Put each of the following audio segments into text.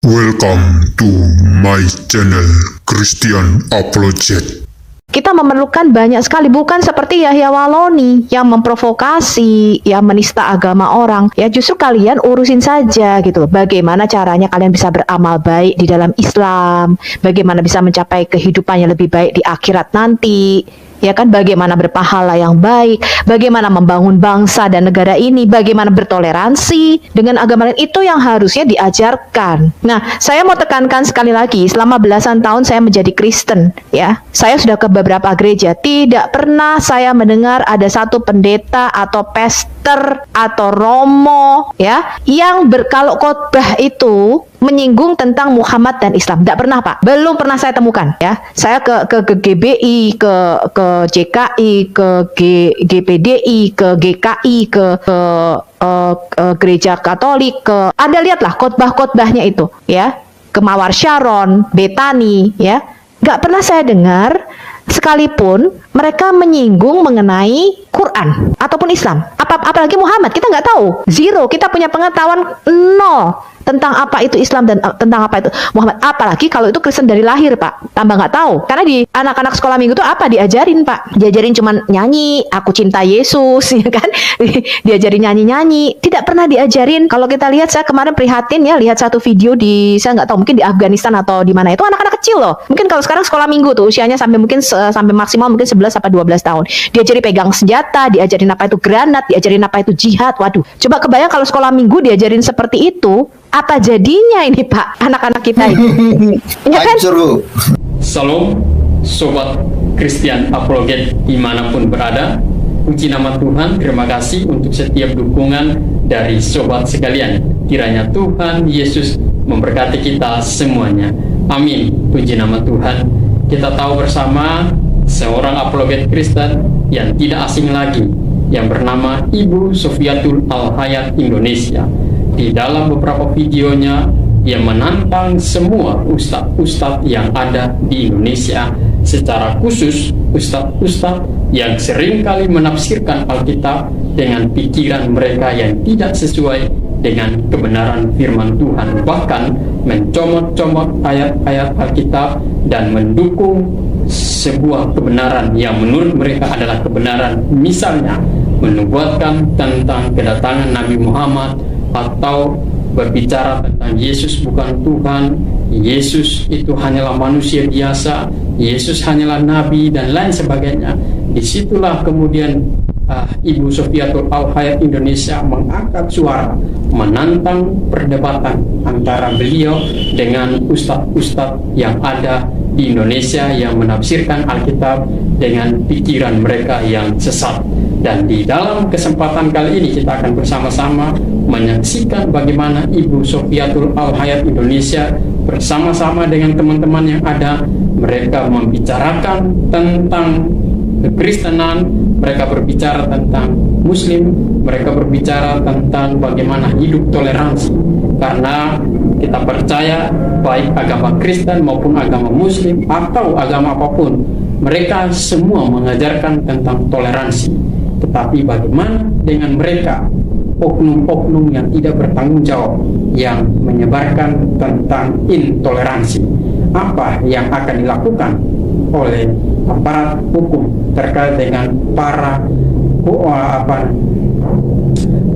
Welcome to my channel Christian Apologet. Kita memerlukan banyak sekali, bukan seperti Yahya Waloni yang memprovokasi, yang menista agama orang. Ya justru kalian urusin saja gitu. Bagaimana caranya kalian bisa beramal baik di dalam Islam, bagaimana bisa mencapai kehidupan yang lebih baik di akhirat nanti. Ya kan, bagaimana berpahala yang baik, bagaimana membangun bangsa dan negara ini, bagaimana bertoleransi dengan agama lain, itu yang harusnya diajarkan. Nah, saya mau tekankan sekali lagi, selama belasan tahun saya menjadi Kristen, ya. Saya sudah ke beberapa gereja, tidak pernah saya mendengar ada satu pendeta atau pastor atau romo, ya, yang kalau khotbah itu menyinggung tentang Muhammad dan Islam. Tidak pernah, Pak. Belum pernah saya temukan, ya. Saya ke GBI, ke JKI, ke GPDI, ke GKI, ke Gereja Katolik, Anda lihatlah khotbah-khotbahnya itu, ya. Ke Mawar Sharon, Betani, ya. Nggak pernah saya dengar sekalipun mereka menyinggung mengenai Quran ataupun Islam. Apalagi Muhammad, kita nggak tahu. Zero, kita punya pengetahuan nol tentang apa itu Islam dan tentang apa itu Muhammad. Apalagi kalau itu Kristen dari lahir, Pak. Tambah nggak tahu. Karena di anak-anak sekolah minggu itu apa diajarin, Pak? Diajarin cuman nyanyi, aku cinta Yesus, ya kan? Diajarin nyanyi-nyanyi. Tidak pernah diajarin. Kalau kita lihat, saya kemarin prihatin ya, lihat satu video saya nggak tahu, mungkin di Afghanistan atau di mana, itu anak-anak kecil loh. Mungkin kalau sekarang sekolah minggu tuh usianya sampai mungkin sampai maksimal mungkin 11 sampai 12 tahun. Diajarin pegang senjata, diajarin apa itu granat, diajarin apa itu jihad. Waduh, coba kebayang kalau sekolah minggu diajarin seperti itu, apa jadinya ini, Pak, anak-anak kita ini? Ya kan? Salam, Sobat Christian Apologet dimanapun berada. Puji nama Tuhan, terima kasih untuk setiap dukungan dari sobat sekalian. Kiranya Tuhan Yesus memberkati kita semuanya. Amin. Puji nama Tuhan. Kita tahu bersama seorang apologet Kristen yang tidak asing lagi, yang bernama Ibu Sofiatul Al-Hayat Indonesia. Di dalam beberapa videonya, dia menantang semua ustadz-ustadz yang ada di Indonesia, secara khusus ustadz-ustadz yang seringkali menafsirkan Alkitab dengan pikiran mereka yang tidak sesuai dengan kebenaran firman Tuhan, bahkan mencomot-comot ayat-ayat Alkitab dan mendukung sebuah kebenaran yang menurut mereka adalah kebenaran, misalnya menubuatkan tentang kedatangan Nabi Muhammad, atau berbicara tentang Yesus bukan Tuhan, Yesus itu hanyalah manusia biasa, Yesus hanyalah nabi, dan lain sebagainya. Disitulah kemudian Ibu Sofiatul Al-Hayat Indonesia mengangkat suara, menantang perdebatan antara beliau dengan ustadz-ustadz yang ada di Indonesia yang menafsirkan Alkitab dengan pikiran mereka yang sesat. Dan di dalam kesempatan kali ini kita akan bersama-sama menyaksikan bagaimana Ibu Sofiatul Al-Hayat Indonesia bersama-sama dengan teman-teman yang ada, mereka membicarakan tentang kekristenan, mereka berbicara tentang Muslim, mereka berbicara tentang bagaimana hidup toleransi. Karena kita percaya baik agama Kristen maupun agama Muslim atau agama apapun, mereka semua mengajarkan tentang toleransi. Tetapi bagaimana dengan mereka, oknum-oknum yang tidak bertanggung jawab, yang menyebarkan tentang intoleransi? Apa yang akan dilakukan oleh aparat hukum terkait dengan para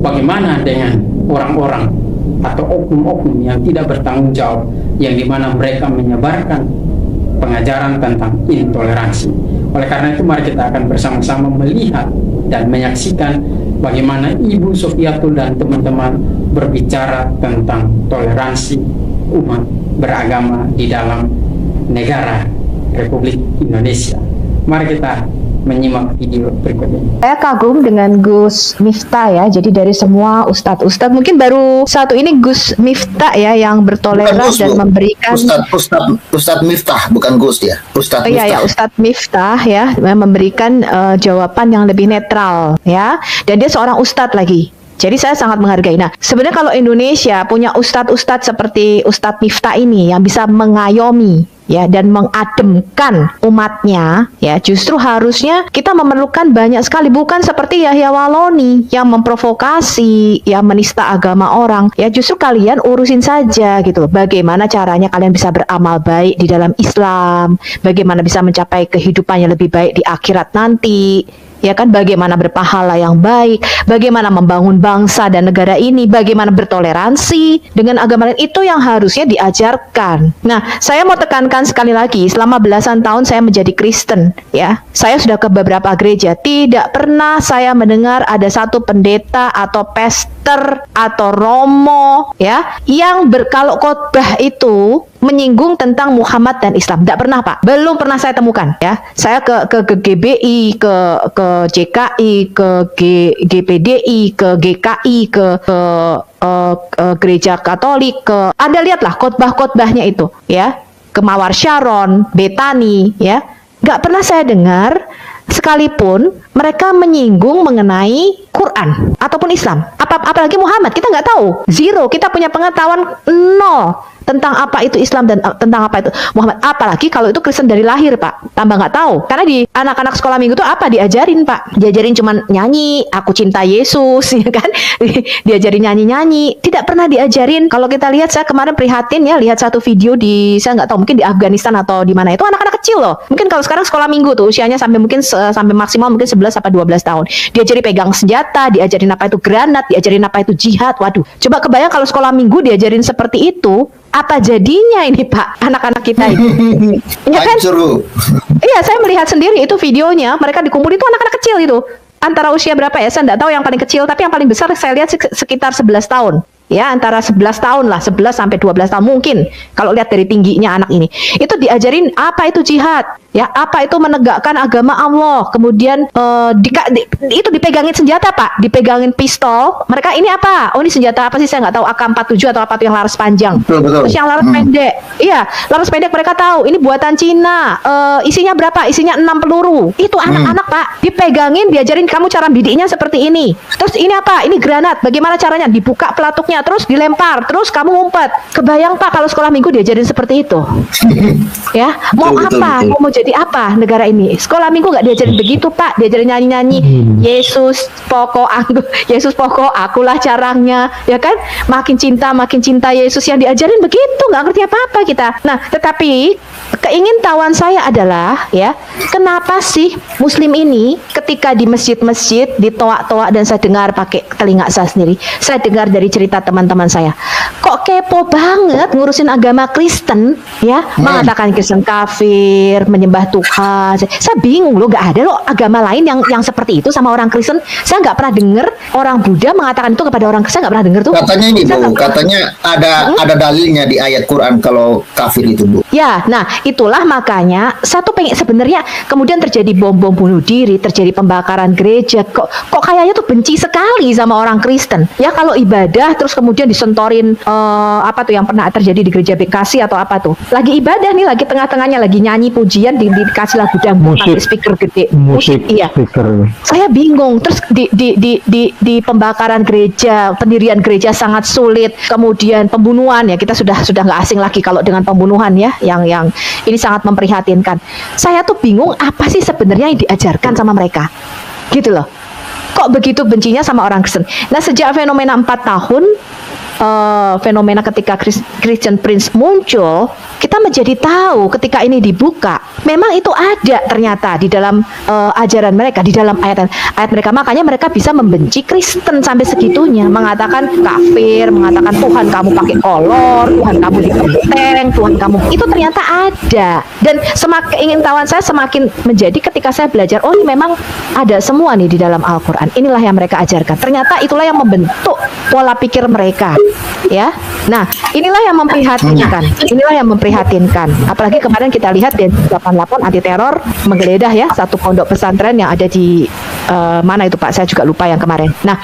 bagaimana dengan orang-orang atau oknum-oknum yang tidak bertanggung jawab, yang dimana mereka menyebarkan pengajaran tentang intoleransi? Oleh karena itu, mari kita akan bersama-sama melihat dan menyaksikan bagaimana Ibu Sofiatul dan teman-teman berbicara tentang toleransi umat beragama di dalam negara Republik Indonesia. Mari kita menyimak video berikut ini. Saya kagum dengan Gus Miftah ya. Jadi dari semua ustadz-ustadz, mungkin baru satu ini Gus Miftah ya yang bertoleran dan memberikan. Ustadz Miftah, bukan Gus ya. Ustadz Miftah. Ya, Ustadz Miftah ya memberikan jawaban yang lebih netral ya. Dan dia seorang ustadz lagi. Jadi saya sangat menghargai. Nah, sebenarnya kalau Indonesia punya ustadz-ustadz seperti Ustadz Miftah ini yang bisa mengayomi ya dan mengademkan umatnya, ya justru harusnya kita memerlukan banyak sekali, bukan seperti Yahya Waloni yang memprovokasi, ya menista agama orang. Ya justru kalian urusin saja gitu loh, bagaimana caranya kalian bisa beramal baik di dalam Islam, bagaimana bisa mencapai kehidupan yang lebih baik di akhirat nanti. Ya kan, bagaimana berpahala yang baik, bagaimana membangun bangsa dan negara ini, bagaimana bertoleransi dengan agama lain, itu yang harusnya diajarkan. Nah, saya mau tekankan sekali lagi, selama belasan tahun saya menjadi Kristen, ya, saya sudah ke beberapa gereja, tidak pernah saya mendengar ada satu pendeta atau pastor atau romo, ya, yang kalau khotbah itu menyinggung tentang Muhammad dan Islam. Tidak pernah, Pak. Belum pernah saya temukan, ya. Saya ke GBI, ke JKI, ke GPDI, ke GKI, ke gereja Katolik, ke Anda lihatlah khotbah-khotbahnya itu, ya. Ke Mawar Sharon, Betani, ya. Nggak pernah saya dengar sekalipun mereka menyinggung mengenai Quran ataupun Islam. Apalagi Muhammad, kita nggak tahu. Zero, kita punya pengetahuan nol tentang apa itu Islam dan tentang apa itu Muhammad. Apalagi kalau itu Kristen dari lahir, Pak. Tambah nggak tahu. Karena di anak-anak sekolah minggu itu apa diajarin, Pak? Diajarin cuman nyanyi, aku cinta Yesus, ya kan? Diajarin nyanyi-nyanyi. Tidak pernah diajarin. Kalau kita lihat, saya kemarin prihatin ya, lihat satu video di, saya nggak tahu, mungkin di Afghanistan atau di mana, itu anak-anak kecil loh. Mungkin kalau sekarang sekolah minggu tuh usianya sampai mungkin sampai maksimal mungkin 11 sampai 12 tahun. Diajarin pegang senjata, diajarin apa itu granat, diajarin apa itu jihad. Waduh, coba kebayang kalau sekolah minggu diajarin seperti itu, apa jadinya ini, Pak, anak-anak kita ini? Ya kan? Iya, saya melihat sendiri itu videonya, mereka dikumpulin itu anak-anak kecil itu. Antara usia berapa ya? Saya nggak tahu yang paling kecil, tapi yang paling besar saya lihat sekitar 11 tahun. Ya, antara 11 tahun lah, 11 sampai 12 tahun mungkin. Kalau lihat dari tingginya anak ini. Itu diajarin apa itu jihad, ya, apa itu menegakkan agama Allah. Kemudian itu dipegangin senjata, Pak, dipegangin pistol. Mereka ini apa? Oh, ini senjata apa sih? Saya nggak tahu, AK-47 atau apa tuh yang laras panjang. Betul. Terus yang laras pendek. Iya, laras pendek mereka tahu. Ini buatan Cina. Isinya berapa? Isinya 6 peluru. Itu anak-anak, Pak. Dipegangin, diajarin kamu cara bidiknya seperti ini. Terus ini apa? Ini granat. Bagaimana caranya? Dibuka pelatuknya, terus dilempar, terus kamu ngumpet. Kebayang, Pak, kalau sekolah minggu diajarin seperti itu. Ya, mau Betul. Mau jadi apa negara ini? Sekolah minggu nggak diajarin begitu, Pak. Diajarin nyanyi-nyanyi. Yesus pokok aku, Yesus pokok akulah caranya, ya kan? Makin cinta Yesus, yang diajarin begitu, nggak ngerti apa-apa kita. Nah, tetapi keingintahuan saya adalah, ya, kenapa sih Muslim ini ketika di masjid-masjid, di toa-toa, dan saya dengar pakai telinga saya sendiri, saya dengar dari cerita teman-teman saya, kok kepo banget ngurusin agama Kristen, ya, mengatakan Kristen kafir, menyembah Tuhan. Saya bingung loh, nggak ada loh agama lain yang seperti itu sama orang Kristen. Saya nggak pernah dengar orang Buddha mengatakan itu kepada orang Kristen, nggak pernah dengar tuh. Katanya ini, Bu, katanya ada dalilnya di ayat Quran kalau kafir itu, Bu. Ya, nah itulah makanya satu pengen sebenarnya kemudian terjadi bom bunuh diri, terjadi pembakaran gereja. Kok kayaknya tuh benci sekali sama orang Kristen. Ya, kalau ibadah terus kemudian disentorin apa tuh yang pernah terjadi di gereja Bekasi atau apa tuh? Lagi ibadah nih, lagi tengah-tengahnya lagi nyanyi pujian, dikasih lagu dangdut pakai speaker gede. Musik, iya. Speaker. Saya bingung. Terus di pembakaran gereja, pendirian gereja sangat sulit. Kemudian pembunuhan, ya, kita sudah nggak asing lagi kalau dengan pembunuhan, ya, yang ini sangat memprihatinkan. Saya tuh bingung apa sih sebenarnya yang diajarkan sama mereka, gitu loh. Kok begitu bencinya sama orang Kristen? Nah, sejak fenomena 4 tahun, fenomena ketika Christian Prince muncul, kita menjadi tahu ketika ini dibuka, memang itu ada ternyata di dalam ajaran mereka, di dalam ayat mereka. Makanya mereka bisa membenci Kristen sampai segitunya, mengatakan kafir, mengatakan Tuhan kamu pakai kolor, Tuhan kamu dikenteng, Tuhan kamu, itu ternyata ada. Dan semakin keingintahuan saya semakin menjadi ketika saya belajar, oh, ini memang ada semua nih di dalam Al-Quran. Inilah yang mereka ajarkan. Ternyata itulah yang membentuk pola pikir mereka. Ya, nah inilah yang memprihatinkan. Inilah yang memprihatinkan. Apalagi kemarin kita lihat di 88 anti teror menggeledah, ya, satu pondok pesantren yang ada di mana itu Pak? Saya juga lupa yang kemarin. Nah,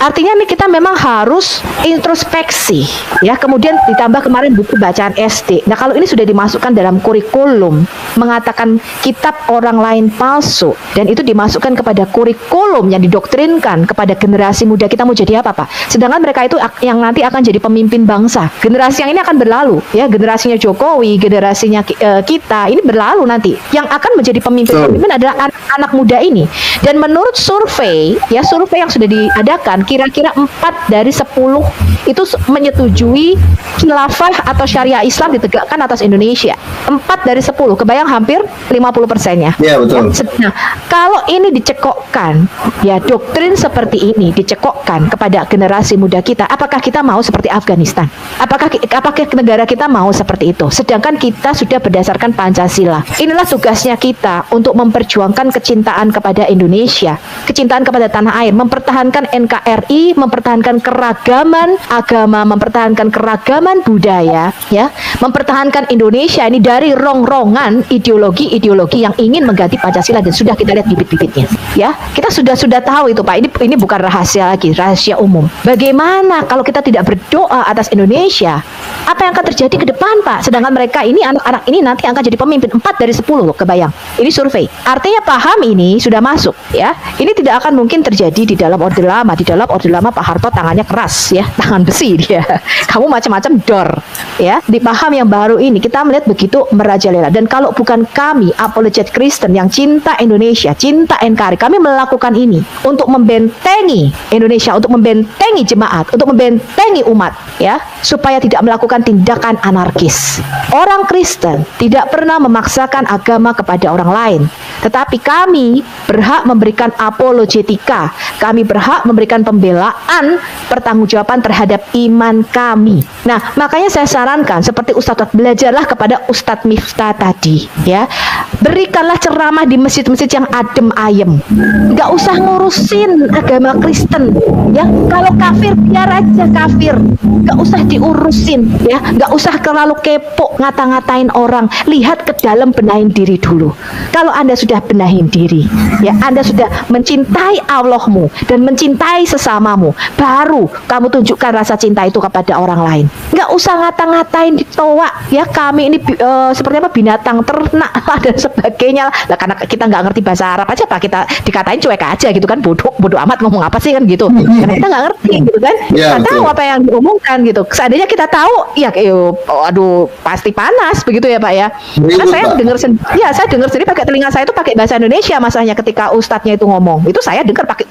artinya nih kita memang harus introspeksi, ya. Kemudian ditambah kemarin buku bacaan SD. Nah, kalau ini sudah dimasukkan dalam kurikulum, mengatakan kitab orang lain palsu, dan itu dimasukkan kepada kurikulum yang didoktrinkan kepada generasi muda, kita mau jadi apa Pak? Sedangkan mereka itu yang nanti akan jadi pemimpin bangsa. Generasi yang ini akan berlalu, ya. Generasinya Jokowi, generasinya kita, ini berlalu nanti. Yang akan menjadi pemimpin adalah anak muda ini. Dan menurut survei, ya, survei yang sudah diadakan, kira-kira 4 dari 10 itu menyetujui khilafah atau syariah Islam ditegakkan atas Indonesia. 4 dari 10, kebayang hampir 50%-nya. Iya, betul. Nah, kalau ini dicekokkan, ya, doktrin seperti ini dicekokkan kepada generasi muda kita, apakah kita mau seperti Afghanistan? Apakah negara kita mau seperti itu? Sedangkan kita sudah berdasarkan Pancasila. Inilah tugasnya kita untuk memperjuangkan kecintaan kepada Indonesia, kecintaan kepada tanah air, mempertahankan NKRI, mempertahankan keragaman agama, mempertahankan keragaman budaya, ya, mempertahankan Indonesia ini dari rongrongan ideologi-ideologi yang ingin mengganti Pancasila, dan sudah kita lihat bibit-bibitnya, ya. Kita sudah tahu itu Pak. Ini bukan rahasia lagi, rahasia umum. Bagaimana kalau kita tidak berdoa atas Indonesia? Apa yang akan terjadi ke depan Pak? Sedangkan mereka ini, anak-anak ini nanti akan jadi pemimpin. 4 dari 10 loh, kebayang. Ini survei. Artinya paham ini sudah masuk, ya. Ini tidak akan mungkin terjadi di dalam Orde Lama. Di dalam Orde Lama Pak Harto tangannya keras, ya, tangan besi dia. Kamu macam-macam dor, ya. Di paham yang baru ini kita melihat begitu merajalela. Dan kalau bukan kami apologet Kristen yang cinta Indonesia, cinta NKRI, kami melakukan ini untuk membentengi Indonesia, untuk membentengi jemaat, untuk membentengi umat, ya, supaya tidak melakukan tindakan anarkis. Orang Kristen tidak pernah memaksakan agama kepada orang lain, tetapi kami berhak memberikan apologetika, kami berhak memberikan pembelaan, pertanggungjawaban terhadap iman kami. Nah, makanya saya sarankan seperti Ustadz, belajarlah kepada Ustadz Miftah tadi, ya. Berikanlah ceramah di masjid-masjid yang adem ayem. Nggak usah ngurusin agama Kristen, ya. Kalau kafir biar aja kafir, nggak usah diurusin, ya. Nggak usah terlalu kepo ngata-ngatain orang. Lihat ke dalam, benahin diri dulu. Kalau Anda sudah benahin diri, ya, Anda sudah mencintai Allahmu dan mencintai sesamamu, baru kamu tunjukkan rasa cinta itu kepada orang lain. Nggak usah ngata-ngatain ditoa, ya, kami ini seperti apa, binatang ternak dan sebagainya lah. Karena kita nggak ngerti bahasa Arab aja Pak, kita dikatain cuek aja gitu kan, bodoh amat ngomong apa sih kan gitu. Karena kita nggak ngerti gitu kan, kita tahu apa yang diomongkan gitu. Seandainya kita tahu, ya, aduh, pasti panas begitu ya Pak, ya. Karena saya dengar sendiri pakai telinga saya itu pakai bahasa Indonesia, masalahnya ketika ustadznya itu ngomong, itu saya dengar pakai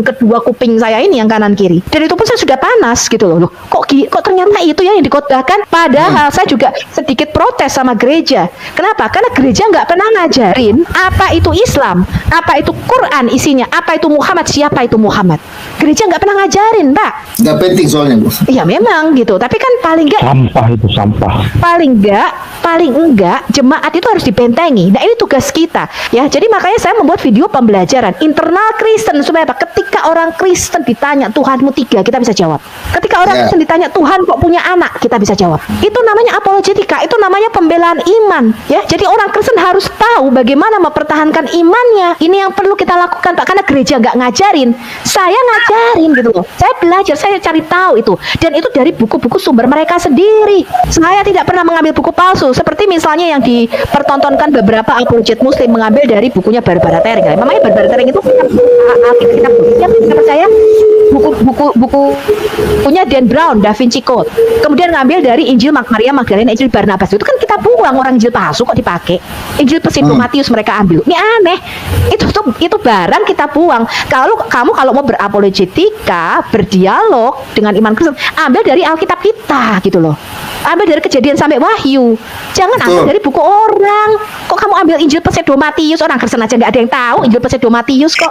kedua kuping saya ini yang kanan kiri, dan itu pun saya sudah panas gitu loh. Kok ternyata itu ya yang dikhotbahkan. Padahal saya juga sedikit protes sama gereja. Kenapa? Karena gereja nggak pernah ngajarin apa itu Islam, apa itu Quran isinya, apa itu Muhammad, siapa itu Muhammad. Gereja nggak pernah ngajarin Pak. Nggak penting soalnya, Bu. Iya memang gitu, tapi kan paling nggak paling enggak jemaat itu harus dibentengi. Nah, ini tugas kita, ya. Jadi makanya saya membuat video pembelajaran internal Kristen supaya apa? Ketika orang Kristen ditanya Tuhanmu 3, kita bisa jawab. Ketika orang Kristen ditanya Tuhan kok punya anak, kita bisa jawab. Itu namanya apologetika, itu namanya pembelaan iman, ya. Jadi orang Kristen harus tahu bagaimana mempertahankan imannya. Ini yang perlu kita lakukan Pak, karena gereja nggak ngajarin. Saya ngajarin gitu loh. Saya belajar, saya cari tahu itu, dan itu dari buku-buku sumber mereka sendiri. Saya tidak pernah mengambil buku palsu, seperti misalnya yang dipertontonkan beberapa apologet muslim mengambil dari bukunya Barbara Tering. Memangnya Barbara Tering itu kitab kita percaya bukunya Dan Brown, Da Vinci Code. Kemudian ngambil dari Injil Maria Magdalena, Injil Barnabas. Itu kan kita buang, orang Injil palsu kok dipakai. Injil Pseudo Matius mereka ambil. Ini aneh. Itu barang kita buang. Kalau mau berapologetika, berdialog dengan iman Kristen, ambil dari Alkitab kita gitu loh. Ambil dari Kejadian sampai Wahyu. Jangan ambil dari buku orang. Kok kamu ambil Injil Pseudo Matius? Orang Kristen aja nggak ada yang tahu Injil Pseudo Matius kok.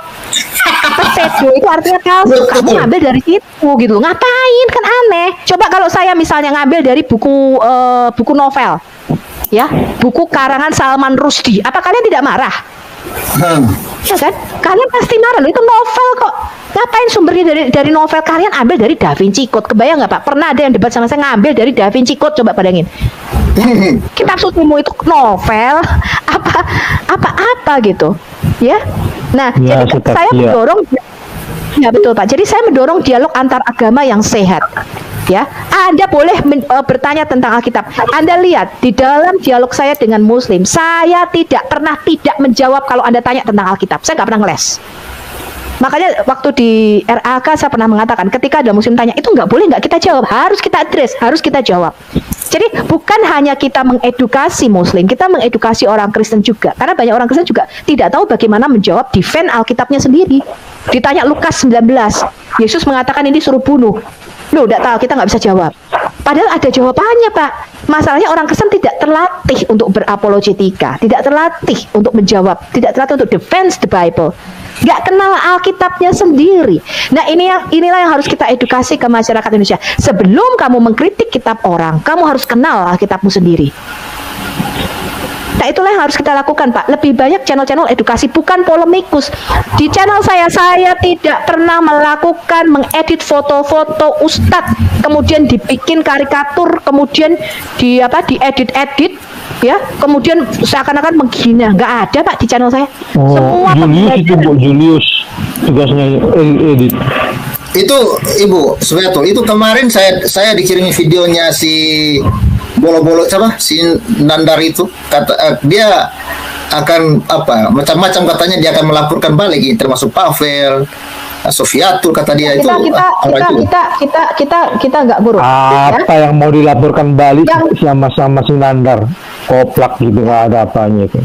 Pseudo itu artinya palsu. Kamu ngambil dari situ gitu. Ngapain? Kan aneh. Coba kalau saya misalnya ngambil dari buku novel, ya, buku karangan Salman Rushdie, apa kalian tidak marah? Ya kan? Kalian pasti marah loh, itu novel kok. Ngapain sumbernya dari novel? Kalian ambil dari Da Vinci Code. Kebayang nggak Pak? Pernah ada yang debat sama saya ngambil dari Da Vinci Code, coba bayangin. Kitab sucimu itu novel apa gitu. Ya. Nah, Ya, jadi Ustaz, saya ya. mendorong, ya betul Pak. Jadi saya mendorong dialog antar agama yang sehat. Ya, Anda boleh bertanya tentang Alkitab. Anda lihat di dalam dialog saya dengan Muslim, saya tidak pernah tidak menjawab kalau Anda tanya tentang Alkitab. Saya nggak pernah ngeles. Makanya waktu di RAK saya pernah mengatakan, ketika ada Muslim tanya, itu nggak boleh nggak kita jawab, harus kita address, harus kita jawab. Jadi bukan hanya kita mengedukasi Muslim, kita mengedukasi orang Kristen juga. Karena banyak orang Kristen juga tidak tahu bagaimana menjawab defend Alkitabnya sendiri. Ditanya Lukas 19, Yesus mengatakan ini suruh bunuh. Loh, tidak tahu, kita nggak bisa jawab. Padahal ada jawabannya, Pak. Masalahnya orang Kristen tidak terlatih untuk berapologetika, tidak terlatih untuk menjawab, tidak terlatih untuk defense the Bible. Nggak kenal Alkitabnya sendiri. Nah, inilah yang harus kita edukasi ke masyarakat Indonesia. Sebelum kamu mengkritik kitab orang, kamu harus kenal Alkitabmu sendiri. Nah, itulah yang harus kita lakukan, Pak. Lebih banyak channel-channel edukasi, bukan polemikus. Di channel saya tidak pernah melakukan mengedit foto-foto ustadz, kemudian dibikin karikatur, kemudian diedit-edit, ya, kemudian seakan-akan menghina. Nggak ada, Pak, di channel saya. Oh, Semua Julius itu Bu, Julius tugasnya edit. Itu Ibu Suwiatul, itu kemarin saya dikirimi videonya si bolo-bolo siapa si Nandar itu, kata dia akan macam-macam katanya, dia akan melaporkan balik, termasuk Pavel, Suwiatul, kata dia itu kita nggak buruk. Apa ya? yang mau dilaporkan balik Yang- sama si Nandar? Koplak gitu, nggak ada apanya itu.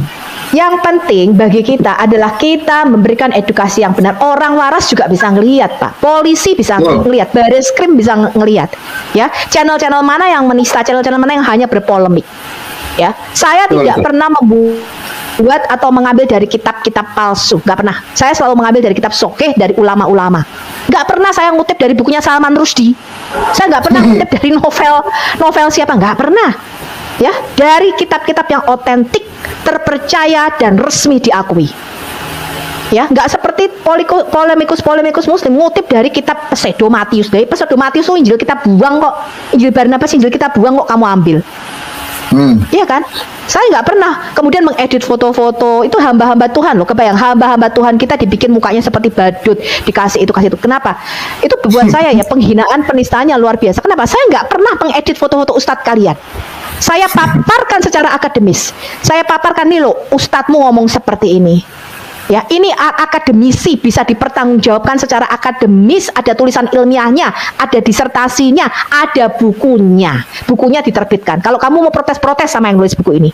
Yang penting bagi kita adalah kita memberikan edukasi yang benar. Orang waras juga bisa ngelihat, Pak. Polisi bisa ngelihat, Bareskrim bisa ngelihat. Ya, channel-channel mana yang menista, channel-channel mana yang hanya berpolemik. Ya, saya tidak pernah membuat atau mengambil dari kitab-kitab palsu, nggak pernah. Saya selalu mengambil dari kitab sokeh, dari ulama-ulama. Nggak pernah saya ngutip dari bukunya Salman Rushdie. Saya nggak pernah ngutip dari novel siapa, nggak pernah. Ya, dari kitab-kitab yang otentik, terpercaya dan resmi diakui. Ya, nggak seperti polemikus Muslim ngutip dari kitab Pseudo Matius. Dari Pseudo Matius itu Injil kita buang kok. Injil Barnabas, Injil kita buang kok kamu ambil. Iya kan? Saya nggak pernah kemudian mengedit foto-foto. Itu hamba-hamba Tuhan loh. Kebayang hamba-hamba Tuhan kita dibikin mukanya seperti badut, dikasih itu kasih itu. Kenapa? Itu buat saya ya penghinaan, penistaannya luar biasa. Kenapa? Saya nggak pernah mengedit foto-foto ustadz kalian. Saya paparkan secara akademis. Saya paparkan nih loh, ustadzmu ngomong seperti ini. Ya, ini akademisi, bisa dipertanggungjawabkan secara akademis, ada tulisan ilmiahnya, ada disertasinya, ada bukunya. Bukunya diterbitkan. Kalau kamu mau protes-protes sama yang nulis buku ini.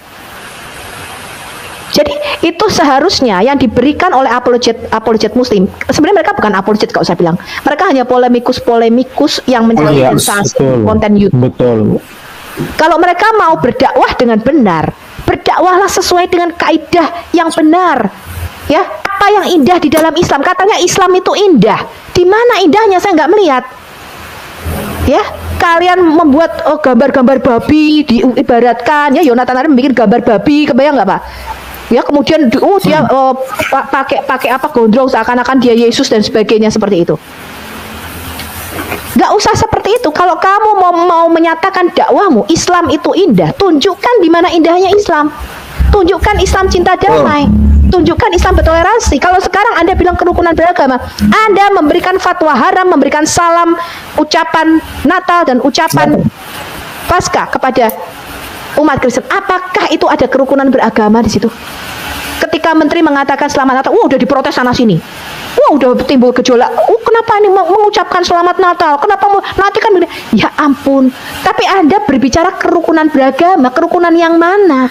Jadi itu seharusnya yang diberikan oleh apologet Muslim. Sebenarnya mereka bukan apologet, kalau saya bilang. Mereka hanya polemikus yang mencari sensasi konten YouTube. Betul. Kalau mereka mau berdakwah dengan benar, berdakwahlah sesuai dengan kaidah yang benar. Ya, apa yang indah di dalam Islam? Katanya Islam itu indah. Di mana indahnya? Saya nggak melihat. Ya, kalian membuat gambar-gambar babi, diibaratkan ya, Yonatan Arif bikin gambar babi, kebayang nggak, Pak? Ya, kemudian dia pakai apa, gondrong seakan-akan dia Yesus dan sebagainya seperti itu. Gak usah seperti itu. Kalau kamu mau menyatakan dakwahmu Islam itu indah, tunjukkan di mana indahnya Islam. Tunjukkan Islam cinta damai. Tunjukkan Islam bertoleransi. Kalau sekarang Anda bilang kerukunan beragama, Anda memberikan fatwa haram, memberikan salam, ucapan Natal dan ucapan Paskah kepada umat Kristen. Apakah itu ada kerukunan beragama di situ? Ketika menteri mengatakan selamat Natal, udah diprotes sana sini. Udah timbul gejolak. Kenapa ini mengucapkan selamat Natal? Kenapa nanti kan? Ya ampun. Tapi Anda berbicara kerukunan beragama, kerukunan yang mana?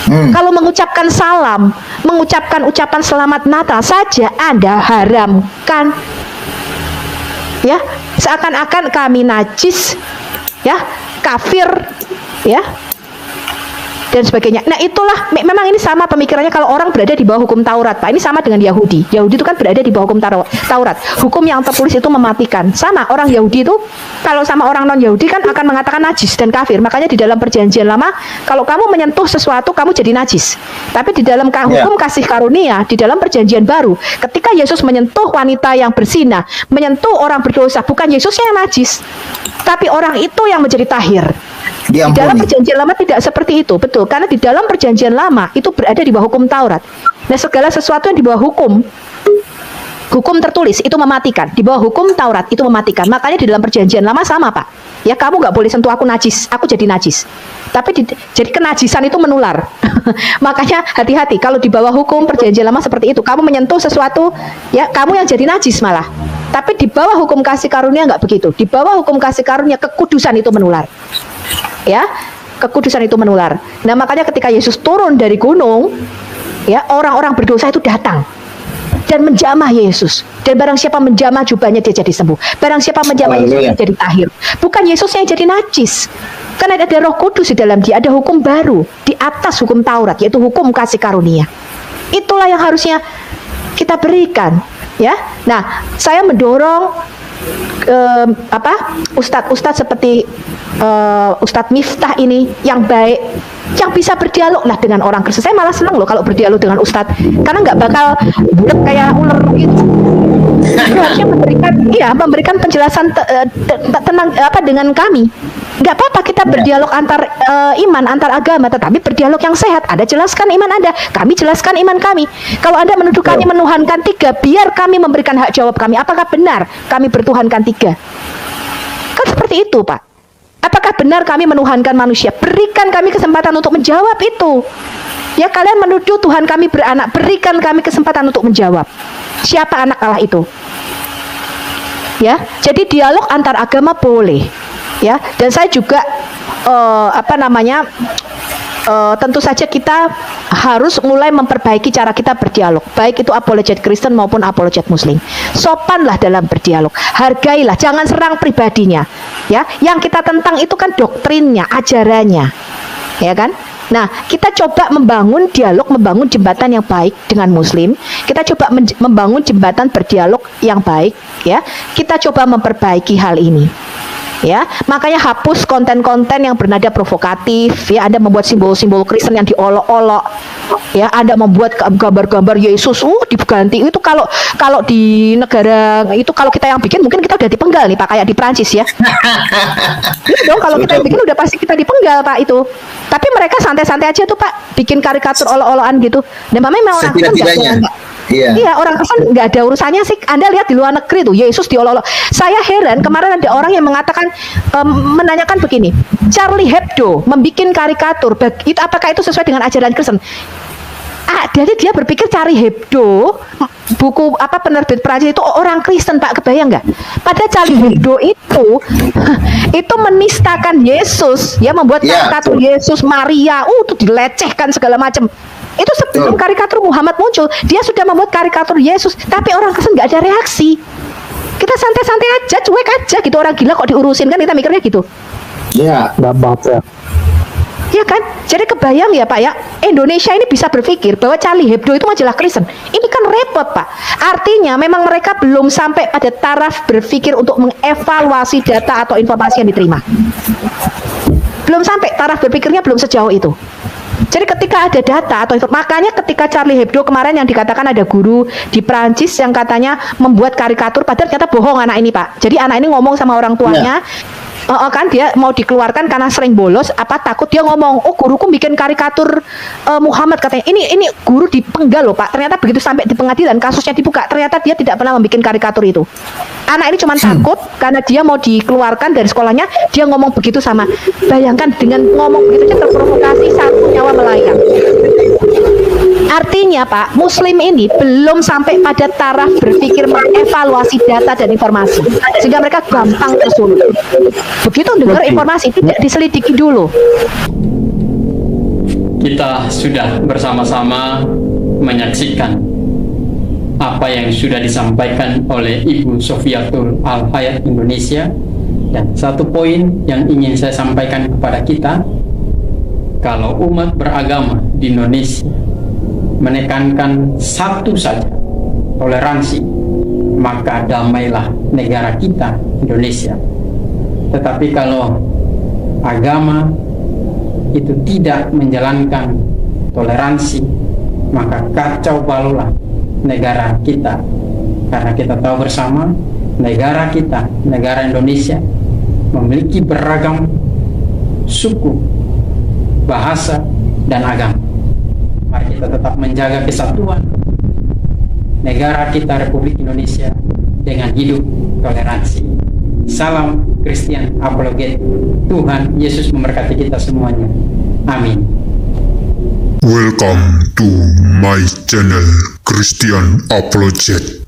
Kalau mengucapkan salam, mengucapkan ucapan selamat Natal saja Anda haramkan. Ya, seakan-akan kami najis, ya, kafir, ya, dan sebagainya. Nah, itulah memang ini sama pemikirannya kalau orang berada di bawah hukum Taurat, Pak. Ini sama dengan Yahudi. Yahudi itu kan berada di bawah hukum Taurat. Hukum yang tertulis itu mematikan. Sama orang Yahudi itu kalau sama orang non-Yahudi kan akan mengatakan najis dan kafir. Makanya di dalam perjanjian lama kalau kamu menyentuh sesuatu kamu jadi najis. Tapi di dalam hukum kasih karunia, di dalam perjanjian baru, ketika Yesus menyentuh wanita yang berzina, menyentuh orang berdosa, bukan Yesusnya yang najis, tapi orang itu yang menjadi tahir. Di dalam perjanjian lama tidak seperti itu, betul. Karena di dalam perjanjian lama itu berada di bawah hukum Taurat. Nah, segala sesuatu yang di bawah hukum tertulis itu mematikan. Di bawah hukum Taurat itu mematikan. Makanya di dalam perjanjian lama sama, Pak. Ya, kamu nggak boleh sentuh aku najis, aku jadi najis. Tapi jadi kenajisan itu menular. Makanya hati-hati kalau di bawah hukum perjanjian lama seperti itu, kamu menyentuh sesuatu, ya kamu yang jadi najis malah. Tapi di bawah hukum kasih karunia nggak begitu. Di bawah hukum kasih karunia kekudusan itu menular. Ya, kekudusan itu menular. Nah, makanya ketika Yesus turun dari gunung, ya orang-orang berdosa itu datang dan menjamah Yesus. Dan barang siapa menjamah jubahnya dia jadi sembuh. Barang siapa menjamah Yesus dia jadi tahir. Bukan Yesus yang jadi najis. Karena ada Roh Kudus di dalam dia, ada hukum baru di atas hukum Taurat, yaitu hukum kasih karunia. Itulah yang harusnya kita berikan, ya. Nah, saya mendorong ustadz seperti Ustadz Miftah ini yang baik, yang bisa berdialog lah dengan orang Kristen. Saya malah senang loh kalau berdialog dengan ustadz, karena nggak bakal bulat kayak ular gitu. Dia harusnya memberikan penjelasan tenang dengan kami. Nggak apa-apa kita berdialog antar iman, antar agama, tetapi berdialog yang sehat. Anda jelaskan iman Anda, kami jelaskan iman kami. Kalau Anda menuduh kami menuhankan tiga, biar kami memberikan hak jawab kami. Apakah benar kami bertuhankan tiga? Kan seperti itu, Pak. Apakah benar kami menuhankan manusia? Berikan kami kesempatan untuk menjawab itu. Ya, kalian menuduh Tuhan kami beranak, berikan kami kesempatan untuk menjawab. Siapa anak Allah itu? Ya, jadi dialog antar agama boleh. Ya, dan saya juga tentu saja kita harus mulai memperbaiki cara kita berdialog, baik itu apologet Kristen maupun apologet Muslim. Sopanlah dalam berdialog, hargailah, jangan serang pribadinya. Ya, yang kita tentang itu kan doktrinnya, ajarannya, ya kan? Nah, kita coba membangun dialog, membangun jembatan yang baik dengan Muslim. Kita coba membangun jembatan berdialog yang baik, ya. Kita coba memperbaiki hal ini. Ya, makanya hapus konten-konten yang bernada provokatif. Ya, Anda membuat simbol-simbol Kristen yang diolok-olok. Ya, Anda membuat gambar-gambar Yesus diganti. Itu kalau di negara itu, kalau kita yang bikin mungkin kita udah dipenggal nih, Pak, kayak di Prancis ya. Itu dong, kalau kita yang bikin udah pasti kita dipenggal, Pak, itu. Tapi mereka santai-santai aja tuh, Pak, bikin karikatur olok-olokan gitu. Dan memang orang Kristen Iya, orang Kristen nggak ada urusannya sih. Anda lihat di luar negeri tuh, Yesus diolok-olok. Saya heran, kemarin ada orang yang mengatakan, menanyakan begini, Charlie Hebdo membikin karikatur, itu apakah itu sesuai dengan ajaran Kristen? Jadi dia berpikir Charlie Hebdo, buku penerbit Prancis itu orang Kristen, Pak, kebayang nggak? Padahal Charlie Hebdo itu menistakan Yesus, ya, membuat karikatur Yesus, Maria, itu dilecehkan segala macam. Itu sebelum karikatur Muhammad muncul, dia sudah membuat karikatur Yesus, tapi orang Kristen nggak ada reaksi. Kita santai-santai aja, cuek aja gitu, orang gila kok diurusin, kan kita mikirnya gitu. Iya, nggak baper. Ya kan? Jadi kebayang ya, Pak, ya, Indonesia ini bisa berpikir bahwa Charlie Hebdo itu majalah Kristen. Ini kan repot, Pak. Artinya memang mereka belum sampai pada taraf berpikir untuk mengevaluasi data atau informasi yang diterima. Belum sampai, taraf berpikirnya belum sejauh itu. Jadi ketika ada data atau makanya ketika Charlie Hebdo kemarin yang dikatakan ada guru di Prancis yang katanya membuat karikatur, padahal ternyata bohong anak ini, Pak. Jadi anak ini ngomong sama orang tuanya, kan dia mau dikeluarkan karena sering bolos, takut, dia ngomong, guruku bikin karikatur Muhammad, katanya. Ini guru dipenggal loh, Pak. Ternyata begitu sampai di pengadilan kasusnya dibuka, ternyata dia tidak pernah membuat karikatur itu. Anak ini cuma takut karena dia mau dikeluarkan dari sekolahnya, dia ngomong begitu sama. Bayangkan dengan ngomong begitu aja terprovokasi, satu nyawa melayang. Artinya, Pak, Muslim ini belum sampai pada taraf berpikir mengevaluasi data dan informasi, sehingga mereka gampang tersulut. Begitu dengar informasi tidak diselidiki dulu. Kita sudah bersama-sama menyaksikan apa yang sudah disampaikan oleh Ibu Sofiatul Al-Hayat Indonesia, dan satu poin yang ingin saya sampaikan kepada kita, kalau umat beragama di Indonesia menekankan satu saja, toleransi, maka damailah negara kita, Indonesia. Tetapi kalau agama itu tidak menjalankan toleransi, maka kacau balulah negara kita. Karena kita tahu bersama, negara kita, negara Indonesia, memiliki beragam suku, bahasa, dan agama. Mari kita tetap tetap menjaga kesatuan negara kita Republik Indonesia dengan hidup toleransi. Salam Christian Apologet. Tuhan Yesus memberkati kita semuanya. Amin. Welcome to my channel Christian Apologet.